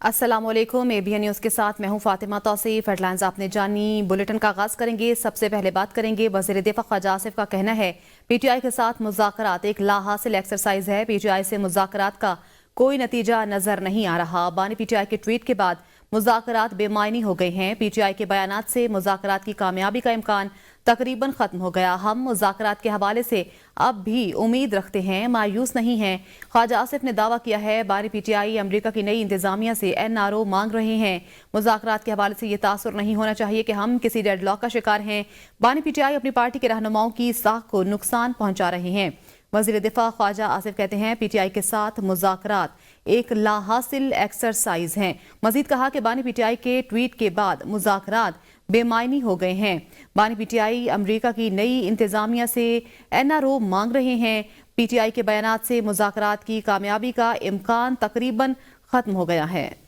अस्सलाम वालेकुम। ABN news के साथ मैं हूं फातिमा तौसीफ। हेडलाइंस आपने जानी। बुलेटिन का आगाज़ करेंगे। सबसे पहले बात करेंगे वज़ीर दिफ़ा ख्वाजा आसिफ का कहना है PTI के साथ मुज़ाकरात एक लाहासिल एक्सरसाइज है। PTI से मुज़ाकरात का कोई नतीजा नजर नहीं आ रहा। बानी PTI के ट्वीट के बाद मुज़ाकरात बेमायनी हो गए हैं। PTI के बयानात से मुज़ाकरात की कामयाबी का इम्कान तकरीबन ख़त्म हो गया। हम मुज़ाकरात के हवाले से अब भी उम्मीद रखते हैं, मायूस नहीं हैं। ख्वाजा आसिफ ने दावा किया है बानी PTI अमरीका की नई इंतजामिया से NRO मांग रहे हैं। मुज़ाकरात के हवाले से ये तासुर नहीं होना चाहिए कि हम किसी डेडलॉक का शिकार हैं। बानी PTI अपनी पार्टी के रहनुमाओं की साख को नुकसान पहुंचा रहे हैं। वज़ीर दिफ़ा ख्वाजा आसिफ कहते हैं PTI के साथ मुज़ाकरात एक लाहासिल एक्सरसाइज हैं। मजीद कहा कि बानी PTI के ट्वीट के बाद मुज़ाकरात बेमायनी हो गए हैं। बानी PTI अमरीका की नई इंतजामिया से NRO मांग रहे हैं। PTI के बयानात से मुज़ाकरात की कामयाबी का इम्कान तकरीबन खत्म हो गया है।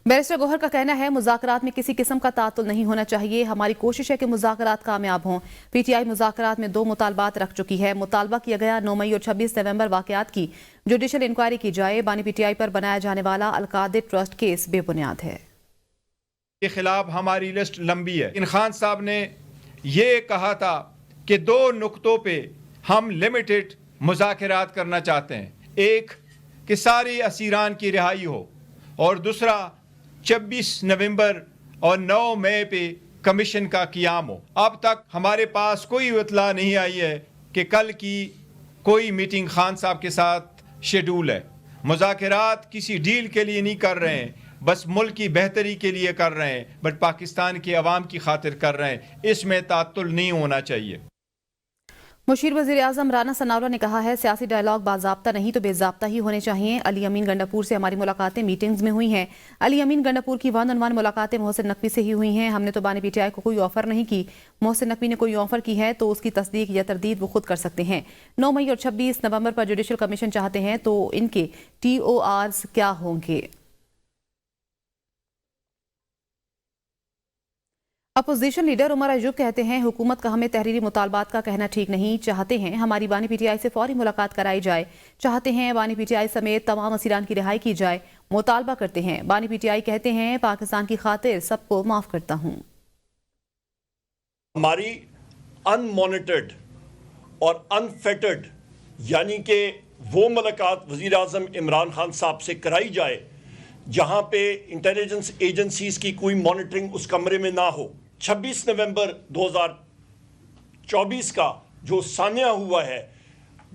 बैरिस्टर गौहर का कहना है मुज़ाकरात में किसी किस्म का तातुल नहीं होना चाहिए। हमारी कोशिश है कि मुज़ाकरात कामयाब हों। PTI मुज़ाकरात में 2 मुतालबात रख चुकी है। मुतालबा किया गया 9 मई और 26 नवंबर वाक़यात की जुडिशल इंक्वायरी की जाए। बानी PTI पर बनाया जाने वाला अलकादिर ट्रस्ट केस बेबुनियाद है। के खिलाफ हमारी लिस्ट लंबी है। इन खान साहब ने ये कहा था कि 2 नुक्तों पे हम लिमिटेड मुज़ाकरात करना चाहते हैं। एक कि सारी असीरान की रिहाई हो और दूसरा 26 नवंबर और 9 मई पे कमीशन का क़याम हो। अब तक हमारे पास कोई इत्तला नहीं आई है कि कल की कोई मीटिंग खान साहब के साथ शेड्यूल है। मुज़ाकरात किसी डील के लिए नहीं कर रहे हैं, बस मुल्क की बेहतरी के लिए कर रहे हैं, बट पाकिस्तान की आवाम की खातिर कर रहे हैं। इसमें तातुल नहीं होना चाहिए। मुशीर वज़ीर आज़म राना सनाउल्लाह ने कहा है सियासी डायलॉग बाज़ाब्ता नहीं तो बेज़ाब्ता ही होने चाहिए। अली अमीन गंडापुर से हमारी मुलाकातें मीटिंग्स में हुई हैं। अली अमीन गंडापुर की वन ऑन वन मुलाकातें मोहसिन नकवी से ही हुई हैं। हमने तो बानी PTI को कोई ऑफर नहीं की। मोहसिन नकवी ने कोई ऑफर की है तो उसकी तस्दीक या तरदीद वो खुद कर सकते हैं। 9 मई और 26 नवंबर पर जुडिशल कमीशन चाहते हैं तो इनके TORs क्या होंगे। अपोजिशन लीडर उमर अयूब कहते हैं हुकूमत का हमें तहरीरी मुतालबात का कहना ठीक नहीं। चाहते हैं हमारी बानी PTI से फौरी मुलाकात कराई जाए। चाहते हैं बानी PTI समेत तमाम असीरान की रिहाई की जाए। मुतालबा करते हैं। बानी PTI कहते हैं पाकिस्तान की खातिर सबको माफ करता हूँ। हमारी अनमॉनिटर्ड और अनफेटर्ड यानी कि वो मुलाकात वज़ीर आज़म इमरान खान साहब से कराई जाए जहाँ पे इंटेलिजेंस एजेंसीज की कोई मॉनिटरिंग उस कमरे में ना हो। 26 नवंबर 2024 का जो सान्या हुआ है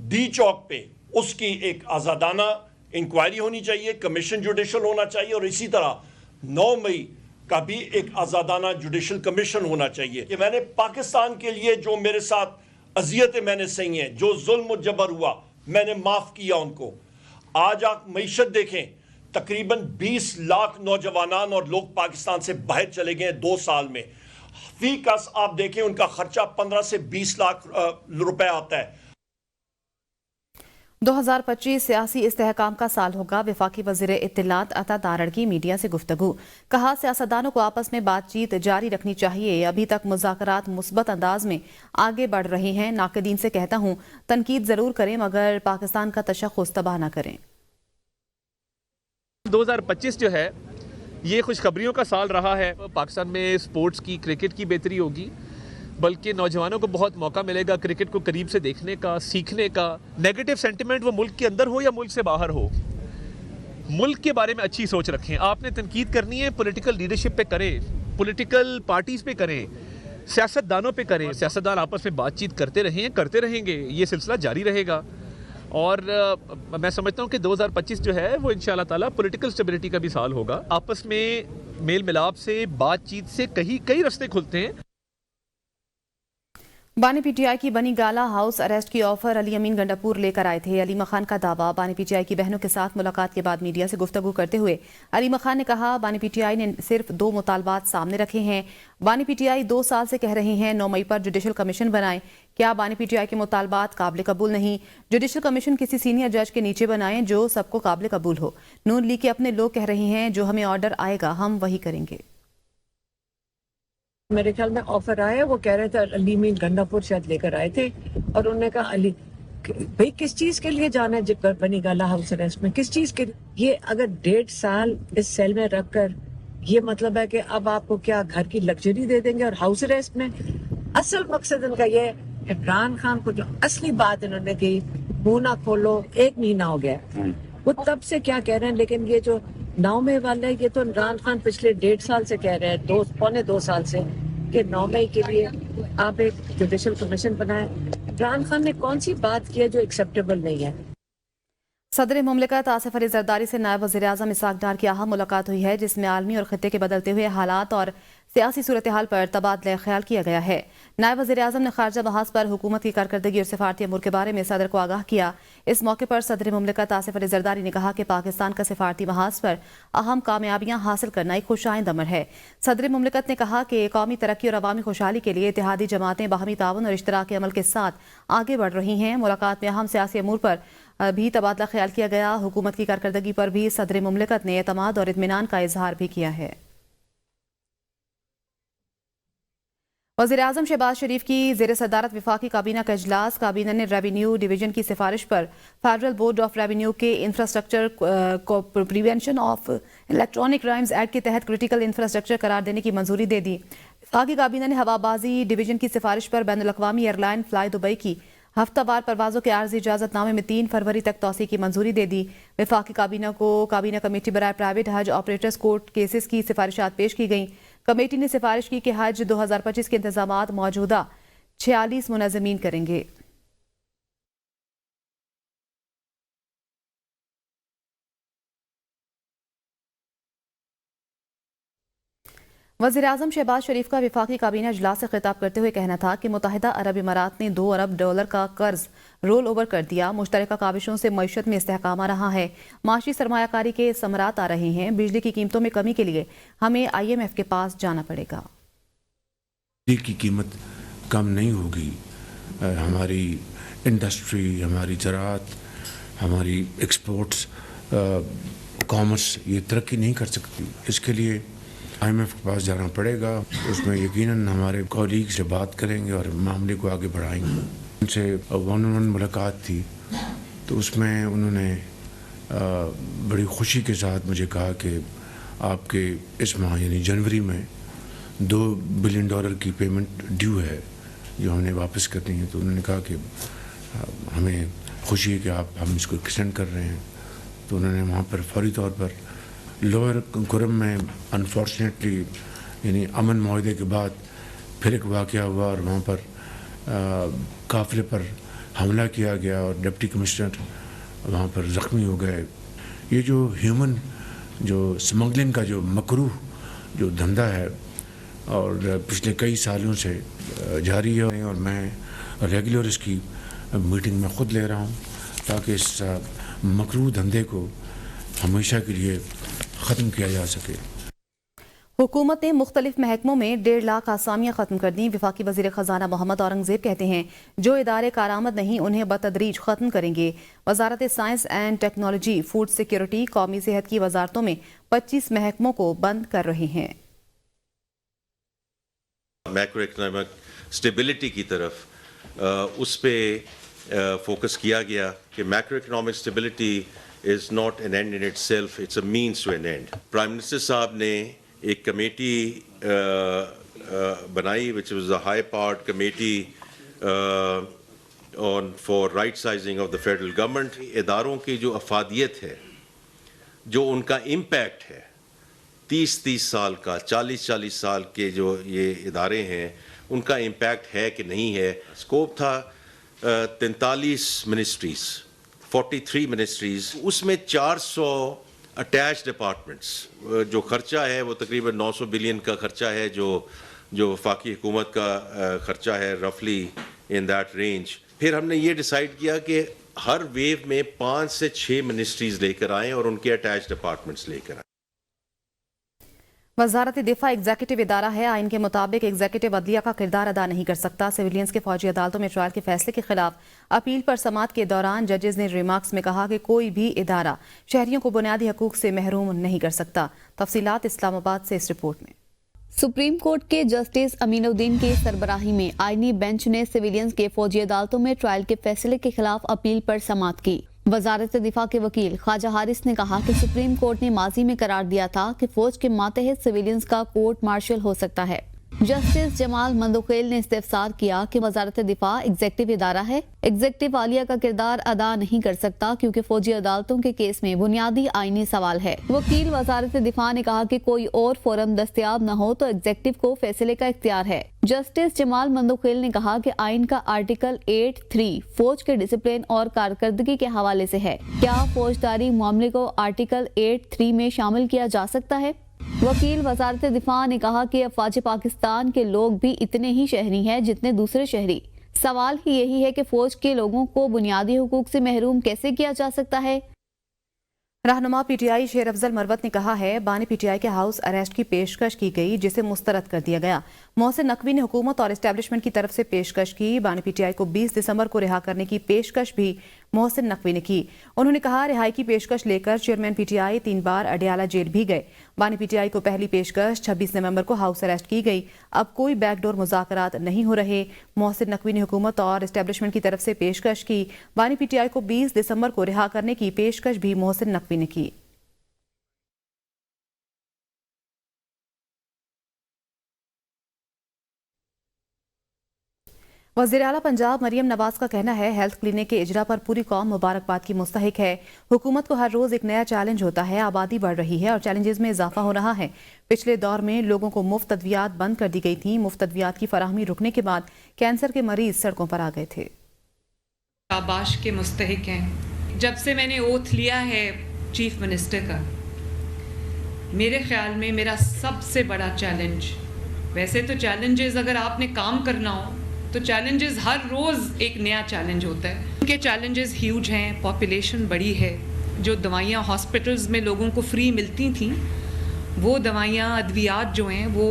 डी चौक पे, उसकी एक आज़ादाना इंक्वायरी होनी चाहिए, कमीशन जुडिशल होना चाहिए और इसी तरह 9 मई का भी एक आज़ादाना जुडिशल कमीशन होना चाहिए। कि मैंने पाकिस्तान के लिए जो मेरे साथ अजियतें मैंने सही हैं, जो जुल्म जबर हुआ, मैंने माफ़ किया उनको। आज आप मईशत देखें, तकरीबन 20 लाख नौजवान और लोग पाकिस्तान से बाहर चले गए 2 साल में। फी कस आप देखें उनका खर्चा 15 से 20 लाख रुपए आता है। 2025 सियासी इस्तेहकाम का साल होगा। वफाकी वज़ीर इत्तलात अता दारड़गी मीडिया से गुफ्तगू। कहा सियासतदानों को आपस में बातचीत जारी रखनी चाहिए। अभी तक मुज़ाकरात मुस्बत अंदाज में आगे बढ़ रहे हैं। नाक़दीन से कहता हूँ तनकीद ज़रूर करें मगर पाकिस्तान का तशख़्ख़ुस तबाह न करें। 2025 जो है ये खुशखबरियों का साल रहा है। पाकिस्तान में स्पोर्ट्स की, क्रिकेट की बेहतरी होगी, बल्कि नौजवानों को बहुत मौका मिलेगा क्रिकेट को करीब से देखने का, सीखने का। नेगेटिव सेंटिमेंट वो मुल्क के अंदर हो या मुल्क से बाहर हो, मुल्क के बारे में अच्छी सोच रखें। आपने तनकीद करनी है, पॉलिटिकल लीडरशिप पे करें, पॉलिटिकल पार्टीज़ पे करें, सियासतदानों पे करें। सियासतदान आपस में बातचीत करते रहें, करते रहेंगे, ये सिलसिला जारी रहेगा। और मैं समझता हूँ कि 2025 जो है वो इंशाअल्लाह ताला पॉलिटिकल स्टेबिलिटी का भी साल होगा। आपस में मेल मिलाप से, बातचीत से कई रास्ते खुलते हैं। बानी PTI की बनी गाला हाउस अरेस्ट की ऑफर अली अमीन गंडापुर लेकर आए थे। अलीमा खान का दावा। बानी PTI की बहनों के साथ मुलाकात के बाद मीडिया से गुफ्तगू करते हुए अलीमा खान ने कहा बानी PTI ने सिर्फ 2 मुतालबात सामने रखे हैं। बानी PTI 2 साल से कह रहे हैं 9 मई पर जुडिशल कमीशन बनाएं। क्या बानी PTI के मुतालबात काबिल कबूल नहीं? जुडिशल कमीशन किसी सीनियर जज के नीचे बनाएं जो सबको काबिल कबूल हो। नून लीग के अपने लोग कह रहे हैं जो हमें ऑर्डर आएगा हम वही करेंगे। मेरे ख्याल में ऑफर आया, वो कह रहे थे अली अमीन गंडापुर शायद लेकर आए थे और उन्होंने कहा अली بھئی کس چیز کے لیے جانا ہے بنی گالا ہاؤس اریسٹ میں, کس چیز کے لیے؟ یہ اگر 1.5 سال اس سیل میں رکھ کر یہ مطلب ہے کہ اب آپ کو کیا گھر کی لگژری دے دیں گے اور ہاؤس اریسٹ میں. اصل مقصد ان کا یہ, عمران خان کو جو اصلی بات انہوں نے کی, منہ نہ کھولو, 1 مہینہ ہو گیا, وہ تب سے کیا کہہ رہے ہیں. لیکن یہ جو 9 مئی والا ہے, یہ تو عمران خان پچھلے 1.5 سال سے کہہ رہے ہیں, پونے 2 سال سے, کہ 9 مئی کے لیے آپ ایک جوڈیشل کمیشن بنائیں. عمران خان نے کون سی بات کی ہے جو ایکسیپٹیبل نہیں ہے؟ صدر مملکت آصف علی زرداری سے نائب وزیر اعظم اسحاق ڈار کی اہم ملاقات ہوئی ہے, جس میں عالمی اور خطے کے بدلتے ہوئے حالات اور سیاسی صورتحال پر تبادلہ خیال کیا گیا ہے. نائب وزیر اعظم نے خارجہ محاذ پر حکومت کی کارکردگی اور سفارتی امور کے بارے میں صدر کو آگاہ کیا. اس موقع پر صدر مملکت آصف علی زرداری نے کہا کہ پاکستان کا سفارتی محاذ پر اہم کامیابیاں حاصل کرنا ایک خوشائند امر ہے. صدر مملکت نے کہا کہ قومی ترقی اور عوامی خوشحالی کے لیے اتحادی جماعتیں باہمی تعاون اور اشتراک عمل کے ساتھ آگے بڑھ رہی ہیں. ملاقات میں اہم سیاسی امور پر بھی تبادلہ خیال کیا گیا. حکومت کی کارکردگی پر بھی صدر مملکت نے اعتماد اور اطمینان کا اظہار بھی کیا ہے. وزیراعظم شہباز شریف کی زیر صدارت وفاقی کابینہ کا اجلاس. کابینہ نے ریونیو ڈویژن کی سفارش پر فیڈرل بورڈ آف ریونیو کے انفراسٹرکچر کو prevention of electronic crimes act کے تحت کرٹیکل انفراسٹرکچر قرار دینے کی منظوری دے دی. وفاقی کابینہ نے ہوا بازی ڈویژن کی سفارش پر بین الاقوامی ایئر لائن فلائی دبئی کی ہفتہ وار پروازوں کے عارضی اجازت نامے میں 3 فروری تک توسیع کی منظوری دے دی. وفاقی کابینہ کو کابینہ کمیٹی برائے پرائیویٹ حج آپریٹرز کورٹ کیسز کی سفارشات پیش کی گئیں. کمیٹی نے سفارش کی کہ حج 2025 کے انتظامات موجودہ 46 منظمین کریں گے. وزیر اعظم شہباز شریف کا وفاقی کابینہ اجلاس سے خطاب کرتے ہوئے کہنا تھا کہ متحدہ عرب امارات نے $2 ارب کا قرض رول اوور کر دیا. مشترکہ کاوشوں سے معیشت میں استحکام آ رہا ہے. معاشی سرمایہ کاری کے ثمرات آ رہے ہیں. بجلی کی قیمتوں میں کمی کے لیے ہمیں IMF کے پاس جانا پڑے گا. بجلی کی قیمت کم نہیں ہوگی. ہماری انڈسٹری, ہماری زراعت, ہماری ایکسپورٹس, کامرس یہ ترقی نہیں کر سکتی. اس کے لیے IMF کے پاس جانا پڑے گا. اس میں یقیناً ہمارے کولیگ سے بات کریں گے اور معاملے کو آگے بڑھائیں گے. ان سے 1-on-1 ملاقات تھی تو اس میں انہوں نے بڑی خوشی کے ساتھ مجھے کہا کہ آپ کے اس ماہ یعنی جنوری میں $2 بلین کی پیمنٹ ڈیو ہے جو ہم نے واپس کرنی ہے. تو انہوں نے کہا کہ ہمیں خوشی ہے کہ ہم اس کو ایکسٹینڈ کر رہے ہیں. تو انہوں نے وہاں پر فوری طور پر لوئر کرم میں انفارچونیٹلی یعنی امن معاہدے کے بعد پھر ایک واقعہ ہوا اور وہاں پر قافلے پر حملہ کیا گیا اور ڈپٹی کمشنر وہاں پر زخمی ہو گئے. یہ جو ہیومن جو سمگلنگ کا جو مکروہ جو دھندا ہے اور پچھلے کئی سالوں سے جاری ہے اور میں ریگولر اس کی میٹنگ میں خود لے رہا ہوں تاکہ اس مکروہ دھندے کو ہمیشہ کے لیے ختم کیا جا سکے. حکومت نے مختلف محکموں میں 1.5 لاکھ آسامیاں ختم کر دیں. وفاقی وزیر خزانہ محمد اورنگزیب کہتے ہیں جو ادارے کارآمد نہیں انہیں بتدریج ختم کریں گے. وزارت science and technology, food security, قومی صحت کی وزارتوں میں 25 محکموں کو بند کر رہے ہیں. میکرو اکنامک اسٹیبلٹی کی طرف اس پہ فوکس کیا گیا کہ macro economic stability is not an end in itself, it's a means to an end. Prime Minister صاحب نے ایک کمیٹی بنائی which was a high-powered committee for right-sizing of the federal government. اداروں کی جو افادیت ہے, جو ان کا امپیکٹ ہے 30 سال کا, 40 سال کے جو یہ ادارے ہیں ان کا امپیکٹ ہے کہ نہیں ہے. اسکوپ تھا 43 منسٹریز, 43 منسٹریز, اس میں 400 اٹیچ ڈپارٹمنٹس. جو خرچہ ہے وہ تقریباً 900 بلین کا خرچہ ہے جو وفاقی حکومت کا خرچہ ہے رفلی ان دیٹ رینج. پھر ہم نے یہ ڈیسائیڈ کیا کہ ہر ویو میں 5 سے 6 منسٹریز لے کر آئیں اور ان کے اٹیچ ڈپارٹمنٹس لے کر آئیں. وزارت دفاع ایگزیکٹو ادارہ ہے. آئین کے مطابق ایگزیکٹو عدلیہ کا کردار ادا نہیں کر سکتا. سویلینز کے فوجی عدالتوں میں ٹرائل کے فیصلے کے خلاف اپیل پر سماعت کے دوران ججز نے ریمارکس میں کہا کہ کوئی بھی ادارہ شہریوں کو بنیادی حقوق سے محروم نہیں کر سکتا. تفصیلات اسلام آباد سے اس رپورٹ میں. सुप्रीम कोर्ट के जस्टिस अमीनुद्दीन की सरबराही में आईनी बेंच ने सिविलियंस के फौजी अदालतों में ट्रायल के फैसले के खिलाफ अपील पर समाअत की। वजारत दिफा के वकील ख्वाजा हारिस ने कहा कि सुप्रीम कोर्ट ने माजी में करार दिया था कि फौज के मातहत सिविलियंस का कोर्ट मार्शल हो सकता है। जस्टिस जमाल मंदोखेल ने इस्तेफसार किया कि वजारत दिफा एग्जेक्टिव इदारा है, एग्जेक्टिव आलिया का किरदार अदा नहीं कर सकता क्योंकि फौजी अदालतों के केस में बुनियादी आईनी सवाल है। वकील वजारत दिफा ने कहा कि कोई और फोरम दस्तयाब न हो तो एग्जेक्टिव को फैसले का इख्तियार है। जस्टिस जमाल मंदोखेल ने कहा कि आइन का आर्टिकल 8(3) फौज के डिसिप्लिन और कारकर्दगी के हवाले से है। क्या फौजदारी मामले को आर्टिकल 8(3) में शामिल किया जा सकता है? वकील वजारत दिफा ने कहा कि अफवाज पाकिस्तान के लोग भी इतने ही शहरी हैं जितने दूसरे शहरी। सवाल ही यही है कि फौज के लोगों को बुनियादी हुकूक से महरूम कैसे किया जा सकता है। रहनुमा पीटीआई शेर अफजल मरवत ने कहा है बानी पीटीआई के हाउस अरेस्ट की पेशकश की गई जिसे मुस्तरद कर दिया गया। मोहसिन नकवी ने हुकूमत और एस्टेब्लिशमेंट की तरफ से पेशकश की। बानी पीटीआई को 20 दिसंबर को रिहा करने की पेशकश भी मोहसिन नकवी ने की। उन्होंने कहा रिहाई की पेशकश लेकर चेयरमैन पीटीआई 3 बार अडियाला जेल भी गए। बानी पीटीआई को पहली पेशकश 26 नवंबर को हाउस अरेस्ट की गई। अब कोई बैकडोर मुज़ाकरात नहीं हो रहे। मोहसिन नकवी ने हुकूमत और एस्टेब्लिशमेंट की तरफ से पेशकश की। बानी पीटीआई को 20 दिसंबर को रिहा करने की पेशकश भी मोहसिन नकवी ने की। वज़ीर आला पंजाब मरियम नवाज का कहना है हेल्थ क्लिनिक के इजरा पर पूरी कौम मुबारकबाद की मुस्तहिक है। हुकूमत को हर रोज एक नया चैलेंज होता है। आबादी बढ़ रही है और चैलेंजेस में इजाफा हो रहा है। पिछले दौर में लोगों को मुफ्त अद्वियात बंद कर दी गई थी। मुफ्त अद्वियात की फराहमी रुकने के बाद कैंसर के मरीज सड़कों पर आ गए थे। शाबाश के मुस्तहिक हैं। जब से मैंने ओथ लिया है चीफ मिनिस्टर का, मेरे ख्याल में मेरा सबसे बड़ा चैलेंज, वैसे तो चैलेंजेस अगर आपने काम करना हो तो चैलेंजेस हर रोज़ एक नया चैलेंज होता है। उनके चैलेंजेस ह्यूज हैं। पॉपुलेशन बड़ी है। जो दवाइयाँ हॉस्पिटल्स में लोगों को फ्री मिलती थीं, वो दवाइयाँ अद्वियात जो हैं वो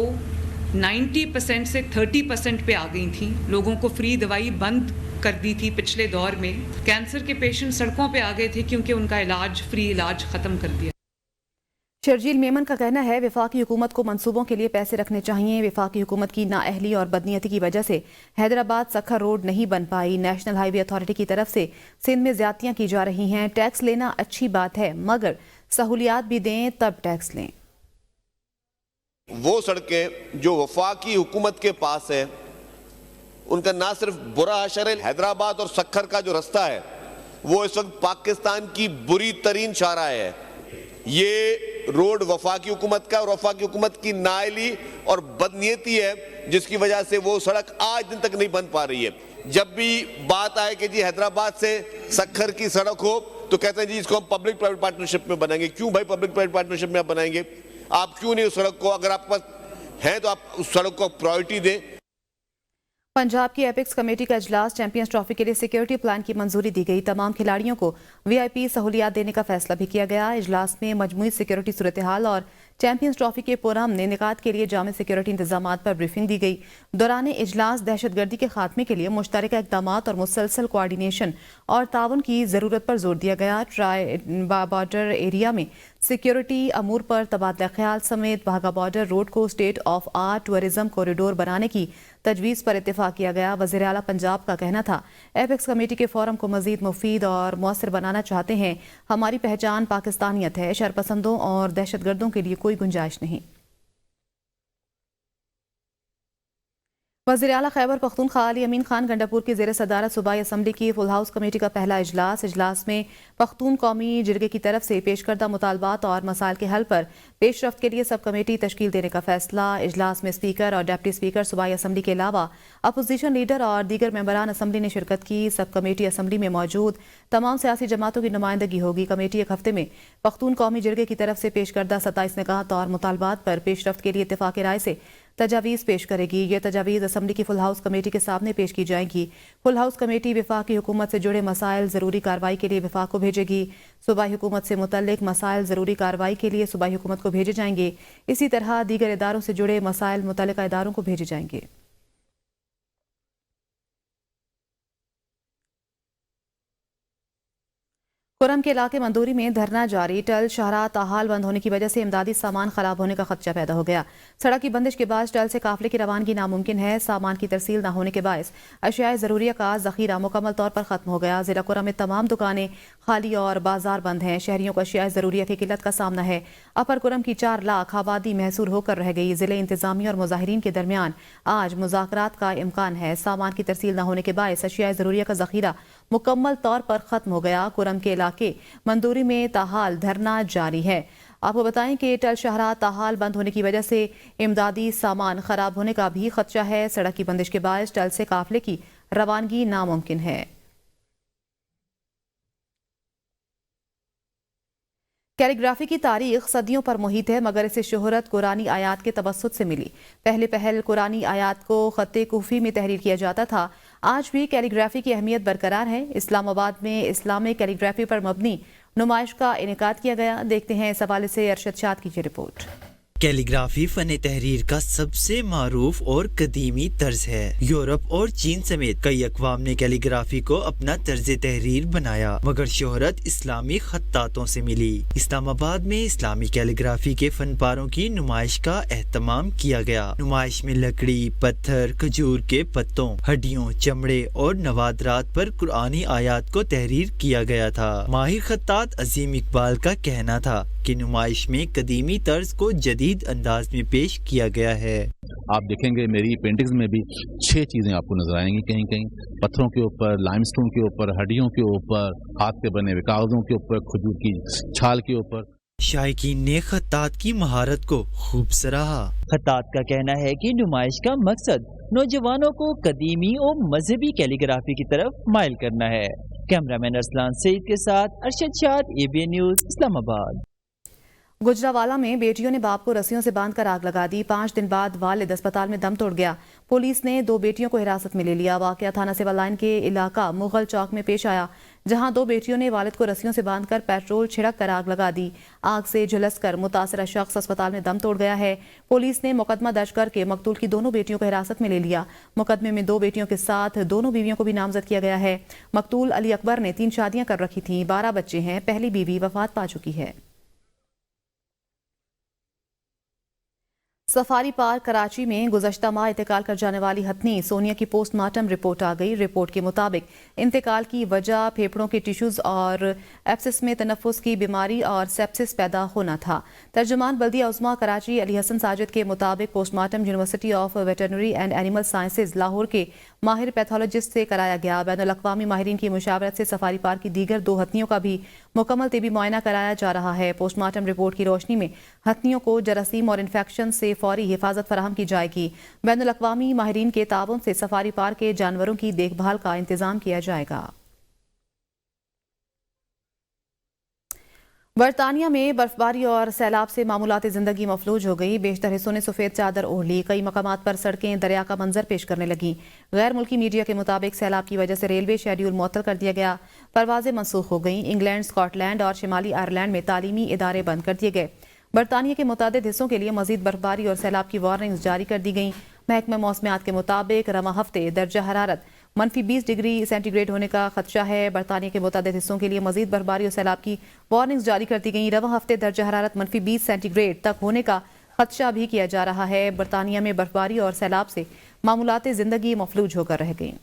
90% से 30% पे आ गई थीं। लोगों को फ्री दवाई बंद कर दी थी पिछले दौर में। कैंसर के पेशेंट सड़कों पे आ गए थे क्योंकि उनका इलाज फ्री इलाज ख़त्म कर दिया। शर्जील मेमन का कहना है वफाकी हुकूमत को मंसूबों के लिए पैसे रखने चाहिए। वफाकी हुकूमत की नाअहली और बदनीयती की वजह से हैदराबाद सखर रोड नहीं बन पाई। नेशनल हाईवे अथॉरिटी की तरफ से सिंध में ज्यादतियां की जा रही हैं। टैक्स लेना अच्छी बात है मगर सहूलियात भी दें तब टैक्स लें। वो सड़कें जो वफाकी हुकूमत के पास है उनका ना सिर्फ बुरा असर है, हैदराबाद और सखर का जो रास्ता है वो इस वक्त पाकिस्तान की बुरी तरीन शाहराह है। ये रोड वफाकी हुकूमत का और वफाकी हुकूमत की नाअहली और बदनीयती है जिसकी वजह से वो सड़क आज दिन तक नहीं बन पा रही है। जब भी बात आए कि जी हैदराबाद से सखर की सड़क हो तो कहते हैं जी इसको हम पब्लिक प्राइवेट पार्टनरशिप में बनाएंगे। क्यों भाई पब्लिक प्राइवेट पार्टनरशिप में आप बनाएंगे? आप क्यों नहीं उस सड़क को, अगर आपके पास है तो आप उस सड़क को प्रायोरिटी दें। पंजाब की एपिक्स कमेटी का इजलास, चैंपियंस ट्रॉफी के लिए सिक्योरिटी प्लान की मंजूरी दी गई। तमाम खिलाड़ियों को वीआईपी सहूलियात देने का फैसला भी किया गया। इजलास में मजमूई सिक्योरिटी सूरत हाल और चैंपियंस ट्रॉफी के पुरअमन इनेकाद के लिए जामे सिक्योरिटी इंतजामात पर ब्रीफिंग दी गई। दौरान इजलास दहशतगर्दी के खात्मे के लिए मुश्तरका इक़दामात और मुसलसल कोऑर्डिनेशन और ताउन की ज़रूरत पर जोर दिया गया। ट्राई बॉर्डर एरिया में सिक्योरिटी अमूर पर तबादला ख्याल समेत वाघा बॉर्डर रोड को state of art tourism corridor बनाने की तजवीज़ पर इत्तेफाक किया गया। वज़ीर आला पंजाब का कहना था एपेक्स कमेटी के फोरम को मज़ीद मुफीद और मौसर बनाना चाहते हैं। हमारी पहचान पाकिस्तानियत है। शरपसंदों और दहशतगर्दों के लिए कोई गुंजाइश नहीं। वज़ीर आला खैबर पख्तूनख्वा अली अमीन खान गंडापुर की ज़ेर सदारत सूबाई असम्बली की फुल हाउस कमेटी का पहला इजलास में पख्तून कौमी जिरगे की तरफ से पेश करदा मुतालबात और मसाइल के हल पर पेशरफ्त के लिए सब कमेटी तश्कील देने का फैसला। इजलास में स्पीकर और डिप्टी स्पीकर सूबाई असम्बली के अलावा अपोजिशन लीडर और दीगर मेंबरान असम्बली ने शिरकत की। सब कमेटी असम्बली में मौजूद तमाम सियासी जमातों की नुमाइंदगी होगी। कमेटी एक हफ्ते में पख्तून कौमी जिरगे की तरफ से पेश करदा 27 निकात और मुतालबात पर पेशरफ्त के लिए इत्तेफाक राय से तजावीज़ पेश करेगी। ये तजावीज़ असम्बली की फुल हाउस कमेटी के सामने पेश की जाएंगी। फुल हाउस कमेटी वफाकी हुकूमत से जुड़े मसाइल ज़रूरी कार्रवाई के लिए वफाक को भेजेगी। सूबाई हुकूमत से मुतल्लिक मसाइल ज़रूरी कार्रवाई के लिए सूबाई हुकूमत को भेजे जाएंगे। इसी तरह दीगर इदारों से जुड़े मसाइल मुतल्लिका इदारों को भेजे जाएंगे। कुरम के इलाके मंदूरी में धरना जारी, टल शाहराह ताहाल बंद होने की वजह से इमदादी सामान खराब होने का खदशा पैदा हो गया। सड़क की बंदिश के बाद टल से काफिले की रवानगी नामुमकिन है। सामान की तरसील न होने के बायस अशियाए ज़रूरिया का ज़ख़ीरा मुकम्मल तौर पर ख़त्म हो गया। ज़िला कुरम में तमाम दुकानें खाली और बाजार बंद हैं। शहरियों को अशियाए ज़रूरिया की किल्लत का सामना है। अपर कुरम की 4 लाख आबादी महसूर होकर रह गई। ज़िले इंतज़ामिया और मुज़ाहिरीन के दरमियान आज मुज़ाकरात का इम्कान है। सामान की तरसील न होने के बायस अशियाए ज़रूरिया का ज़ख़ीरा मुकम्मल तौर पर ख़त्म हो गया। कुरम के इलाके मंदूरी में ताहाल धरना जारी है। आपको बताएं कि टल शाहराह ताहाल बंद होने की वजह से इमदादी सामान खराब होने का भी खदशा है। सड़क की बंदिश के बायस टल से काफिले की रवानगी नामुमकिन है। कैलीग्राफी की तारीख सदियों पर मुहित है, मगर इसे शोहरत कुरानी आयात के तवस्सुत से मिली। पहले पहल कुरानी आयात को खत्ते कुफी में तहरीर किया जाता था। आज भी कैलीग्राफी की अहमियत बरकरार है। इस्लामाबाद में इस्लामिक कैलीग्राफी पर मबनी नुमाइश का इनेकाद किया गया। देखते हैं इस हवाले से अरशद शाद की रिपोर्ट। कैलीग्राफी फन तहरीर का सबसे मारूफ और कदीमी तर्ज है। यूरोप और चीन समेत कई अक़वाम ने कैलीग्राफी को अपना तर्ज तहरीर बनाया, मगर शोहरत इस्लामी खत्तातों से मिली। इस्लामाबाद में इस्लामी कैलीग्राफी के फनपारों की नुमाइश का एहतमाम किया गया। नुमाइश में लकड़ी, पत्थर, खजूर के पत्तों, हड्डियों, चमड़े और नवादरात पर कुरानी आयात को तहरीर किया गया था। माहिर खत्तात अजीम इकबाल का कहना था कि नुमाइश में कदीमी तर्ज को जदीद अंदाज में पेश किया गया है। आप देखेंगे मेरी पेंटिंग्स में भी 6 चीजें आपको नजर आएंगी, कहीं कहीं पत्थरों के ऊपर, लाइमस्टोन के ऊपर, हड्डियों के ऊपर, हाथ से बने हुए कागजों के ऊपर, खजूर की छाल के ऊपर। शायकीन ने खत्तात की महारत को खूब सराहा। खत्तात का कहना है कि नुमाइश का मकसद नौजवानों को कदीमी और मजहबी कैलीग्राफी की तरफ माइल करना है। कैमरामैन अरसलान सईद के साथ अरशद शाद, ABN न्यूज़, इस्लामाबाद। गुजरावाला में बेटियों ने बाप को रस्सियों से बांधकर आग लगा दी। 5 दिन बाद वालिद अस्पताल में दम तोड़ गया। पुलिस ने 2 बेटियों को हिरासत में ले लिया। वाकया थाना सिविल लाइन के इलाका मुगल चौक में पेश आया, जहां 2 बेटियों ने वालिद को रस्सियों से बांधकर पेट्रोल छिड़क कर आग लगा दी। आग से झुलसकर मुतासरा शख्स अस्पताल में दम तोड़ गया है। पुलिस ने मुकदमा दर्ज करके मकतूल की दोनों बेटियों को हिरासत में ले लिया। मुकदमे में 2 बेटियों के साथ दोनों बीवियों को भी नामजद किया गया है। मकतूल अली अकबर ने 3 शादियां कर रखी थीं, 12 बच्चे हैं। पहली बीवी वफात पा चुकी है। सफारी पार्क कराची में गुज़श्ता माह इंतकाल कर जाने वाली हथनी सोनिया की पोस्टमार्टम रिपोर्ट आ गई। रिपोर्ट के मुताबिक इंतकाल की वजह फेफड़ों के टिश्यूज और एब्सिस में तनफ्फुस की बीमारी और सेप्सिस पैदा होना था। तर्जुमान बल्दिया उस्मा कराची अली हसन साजिद के मुताबिक postmortem university of veterinary and animal sciences Lahore के माहिर पैथोलॉजिस्ट से कराया गया। बैनुल-अक़वामी माहिरीन की मुशावरत से सफारी पार्क की दीगर 2 हथनियों का भी मुकम्मल तिबी मुआयना कराया जा रहा है। पोस्टमार्टम रिपोर्ट की रोशनी में हथनियों को जरासीम और इन्फेक्शन से फौरी हिफाजत फराहम की जाएगी। बैनुल-अक़वामी माहिरीन के ताउन से सफारी पार्क के जानवरों की देखभाल का इंतजाम किया जाएगा। बरतानिया में बर्फबारी और सैलाब से मामूलाती जिंदगी मफलूज हो गई। बेशतर हिस्सों ने सफेद चादर ओढ़ ली। कई मकामात पर सड़कें दरिया का मंजर पेश करने लगी। गैर मुल्की मीडिया के मुताबिक सैलाब की वजह से रेलवे शेड्यूल मुअत्तल कर दिया गया। परवाजें मनसूख हो गईं। इंग्लैंड, स्कॉटलैंड और शिमाली आयरलैंड में तालीमी इदारे बंद कर दिए गए। बरतानिया के मुतादिद हिस्सों के लिए मजीद बर्फबारी और सैलाब की वार्निंग्स जारी कर दी गई। महकमा मौसमियात के मुताबिक रवा हफ्ते दर्जा हरारत -20 डिग्री सेंटीग्रेड होने का खदशा है। बरतानिया के मुतादिद हिस्सों के लिए मजीद बर्फबारी और सैलाब की वार्निंग्स जारी कर दी गई। रवा हफ्ते दर्जा हरारत -20 सेंटीग्रेड तक होने का खदशा भी किया जा रहा है। बरतानिया में बर्फबारी और सैलाब से मामूलाती जिंदगी मफलूज होकर रह गई।